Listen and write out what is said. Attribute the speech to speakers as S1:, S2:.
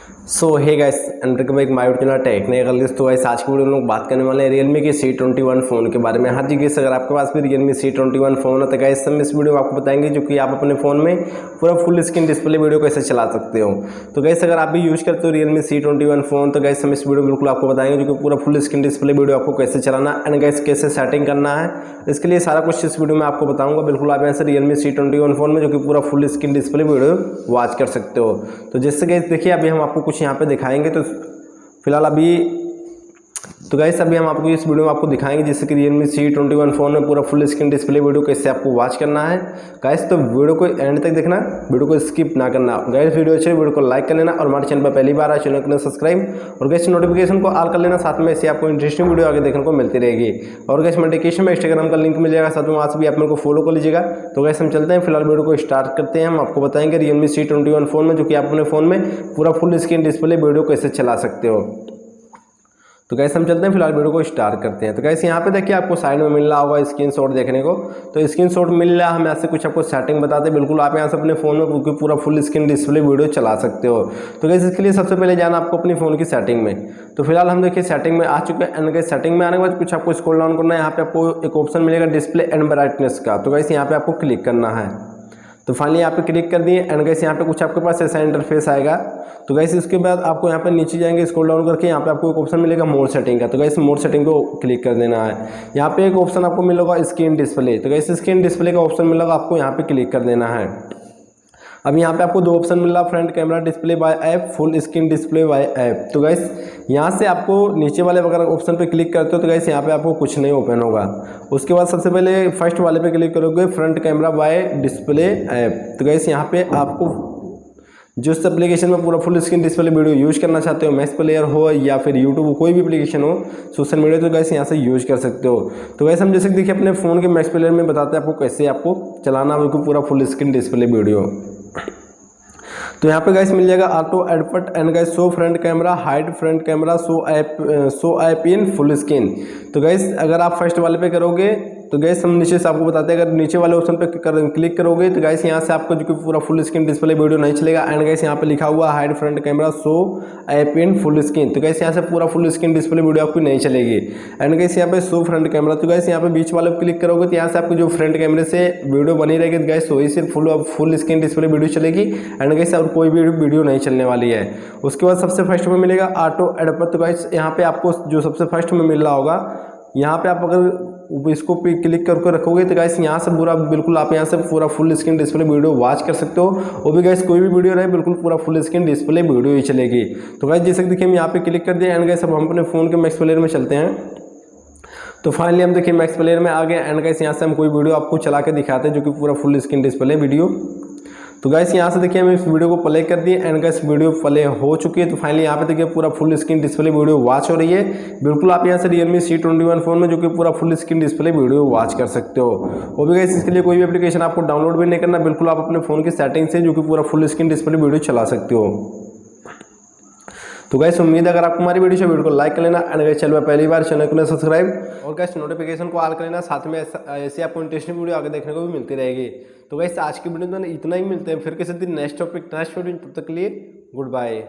S1: So hey guys and my YouTube channel Technical. तो guys आज की वीडियो में लोग बात करने वाले हैं Realme के C21 फ़ोन के बारे में। हाँ जी गाइस, अगर आपके पास भी Realme C21 फ़ोन है तो गाइस हम इस वीडियो में आपको बताएंगे जो कि आप अपने फ़ोन में पूरा फुल स्क्रीन डिस्प्ले वीडियो कैसे चला सकते हो। तो गाइस अगर आप भी यूज़ करते हो Realme C21 फ़ोन तो गाइस हम इस वीडियो में बिल्कुल आपको बताएंगे जो कि पूरा फुल स्क्रीन डिस्प्ले वीडियो आपको कैसे चलाना एंड गाइस कैसे सेटिंग करना है। इसके लिए सारा कुछ इस वीडियो में आपको बताऊँगा। बिल्कुल आप यहाँ से Realme C21 फ़ोन में जो कि पूरा full screen display video watch कर सकते हो। तो जिससे गाइस देखिए अभी हम आपको कुछ यहाँ पे दिखाएंगे। तो फिलहाल गाइस अभी हम आपको इस वीडियो में आपको दिखाएंगे जिससे कि Realme C21 फ़ोन में पूरा फुल स्क्रीन डिस्प्ले वीडियो कैसे आपको वॉच करना है। गाइस तो वीडियो को एंड तक देखना, वीडियो को स्किप ना करना। गाइस वीडियो अच्छे वीडियो को लाइक कर लेना और हमारे चैनल पर पहली बार आए चैनल को सब्सक्राइब और गाइस नोटिफिकेशन को ऑल कर लेना। साथ में ऐसे आपको इंटरेस्टिंग वीडियो आगे देखने को मिलती रहेगी। और गाइस नोटिफिकेशन में इंस्टाग्राम का लिंक मिल जाएगा, साथ में वहाँ से भी आप मेरे को फॉलो कर लीजिएगा। तो गाइस हम चलते हैं, फिलहाल वीडियो को स्टार्ट करते हैं। हम आपको बताएंगे Realme C21 फ़ोन में जो कि आप अपने फ़ोन में पूरा फुल स्क्रीन डिस्प्ले वीडियो कैसे चला सकते हो। तो गाइस हम चलते हैं, फिलहाल वीडियो को स्टार्ट करते हैं। तो गाइस यहाँ पे देखिए आपको साइड में मिल रहा होगा स्क्रीनशॉट देखने को। तो स्क्रीनशॉट मिल रहा है, हम ऐसे कुछ आपको सेटिंग बताते हैं। बिल्कुल आप यहाँ से अपने फ़ोन में पूरा फुल स्क्रीन डिस्प्ले वीडियो चला सकते हो। तो गाइस इसके लिए सबसे पहले जाना आपको अपनी फ़ोन की सेटिंग में। तो फिलहाल हम देखिए सेटिंग में आ चुके हैं एंड गाइस सेटिंग में आने के बाद कुछ आपको स्क्रॉल डाउन करना है। यहाँ पे आपको एक ऑप्शन मिलेगा डिस्प्ले एंड ब्राइटनेस का। तो गाइस यहाँ पे आपको क्लिक करना है। तो फाइनली यहाँ पे क्लिक कर दिए एंड गाइस यहाँ पे कुछ आपके पास ऐसा इंटरफेस आएगा। तो गाइस इसके बाद आपको यहाँ पे नीचे जाएंगे, स्क्रॉल डाउन करके यहाँ पे आपको एक ऑप्शन मिलेगा मोर सेटिंग का। तो गाइस मोर सेटिंग को क्लिक कर देना है। यहाँ पे एक ऑप्शन आपको मिलेगा स्क्रीन डिस्प्ले। तो गाइस स्क्रीन डिस्प्ले का ऑप्शन मिलेगा, आपको यहाँ पे क्लिक कर देना है। अब यहाँ पे आपको दो ऑप्शन मिल रहा है, front camera display by app, full screen display by app. तो गाइस यहाँ से आपको नीचे वाले अगर ऑप्शन पे क्लिक करते हो तो गाइस यहाँ पे आपको कुछ नहीं ओपन होगा। उसके बाद सबसे पहले फर्स्ट वाले पे क्लिक करोगे, front camera by display app. तो गाइस यहाँ पे आपको जिस एप्लीकेशन में पूरा full screen display video use करना चाहते हो, मैक्स प्लेयर हो या फिर यूट्यूब कोई भी एप्लीकेशन हो सोशल मीडिया, तो गाइस यहाँ से यूज़ कर सकते हो। तो गाइस हम जैसे देखिए अपने फ़ोन के मैक्स प्लेयर में बताते हैं आपको कैसे आपको चलाना बिल्कुल पूरा फुल स्क्रीन डिस्प्ले वीडियो। तो यहाँ पे गाइस मिल जाएगा auto adapt and guys show front camera, hide front camera, show app in full screen. तो गाइस अगर आप फर्स्ट वाले पे करोगे तो गाइस हम नीचे से आपको बताते हैं, अगर नीचे वाले ऑप्शन पे क्लिक करोगे तो गाइस यहाँ से आपको जो कि पूरा फुल स्क्रीन डिस्प्ले वीडियो नहीं चलेगा। एंड गाइस यहाँ पे लिखा हुआ hide front camera, show app in full screen. तो गाइस यहाँ से पूरा फुल स्क्रीन डिस्प्ले वीडियो आपको नहीं चलेगी। एंड गाइस यहाँ पे शो फ्रंट कैमरा, तो गाइस यहाँ पे बीच वाले पे क्लिक करोगे तो यहाँ से आपको जो फ्रंट कैमरे से वीडियो बनी रहेगी गाइस वही सिर्फ फुल स्क्रीन डिस्प्ले वीडियो चलेगी। एंड गाइस और कोई भी वीडियो नहीं चलने वाली है। उसके बाद सबसे फर्स्ट में मिलेगा ऑटो एडपट। तो गाइस यहाँ पे आपको जो सबसे फर्स्ट में मिल रहा होगा, यहाँ पे आप अगर इसको पे क्लिक करके रखोगे तो गाइस यहाँ से पूरा बिल्कुल आप यहाँ से पूरा full screen display video watch कर सकते हो। वो भी गाइस कोई भी वीडियो रहे बिल्कुल पूरा फुल स्क्रीन डिस्प्ले वीडियो ही चलेगी। तो गाइस जैसे कि देखिए हम यहाँ पे क्लिक कर दिया एंड गाइस अब हम अपने फ़ोन के मैक्स प्लेयर में चलते हैं। तो फाइनली हम देखिए मैक्स प्लेयर में आ गए एंड गाइस यहाँ से हम कोई वीडियो आपको चला के दिखाते हैं जो कि पूरा फुल स्क्रीन डिस्प्ले वीडियो। तो गाइस यहाँ से देखिए हम इस वीडियो को प्ले कर दिए एंड गाइस वीडियो प्ले हो चुकी है। तो फाइनली यहाँ पे देखिए पूरा full screen display video watch हो रही है। बिल्कुल आप यहाँ से Realme C21 फ़ोन में जो कि पूरा full screen display video watch कर सकते हो। वो भी गाइस इसके लिए कोई भी एप्लीकेशन आपको डाउनलोड भी नहीं करना, बिल्कुल आप अपने फ़ोन की सेटिंग से जो कि पूरा फुल स्क्रीन डिस्प्ले वीडियो चला सकते हो। तो गाइस उम्मीद है अगर आपको हमारी वीडियो को लाइक कर लेना एंड गाइस चैनल पर पहली बार चैनल को सब्सक्राइब और गाइस नोटिफिकेशन को ऑल कर लेना। साथ में ऐसे आपको इंटरेस्टिंग वीडियो आगे देखने को भी मिलती रहेगी। तो गाइस आज की वीडियो में इतना ही, मिलते हैं फिर किसी दिन नेक्स्ट टॉपिक नेक्स्ट वीडियो। तब तक के लिए गुड बाय।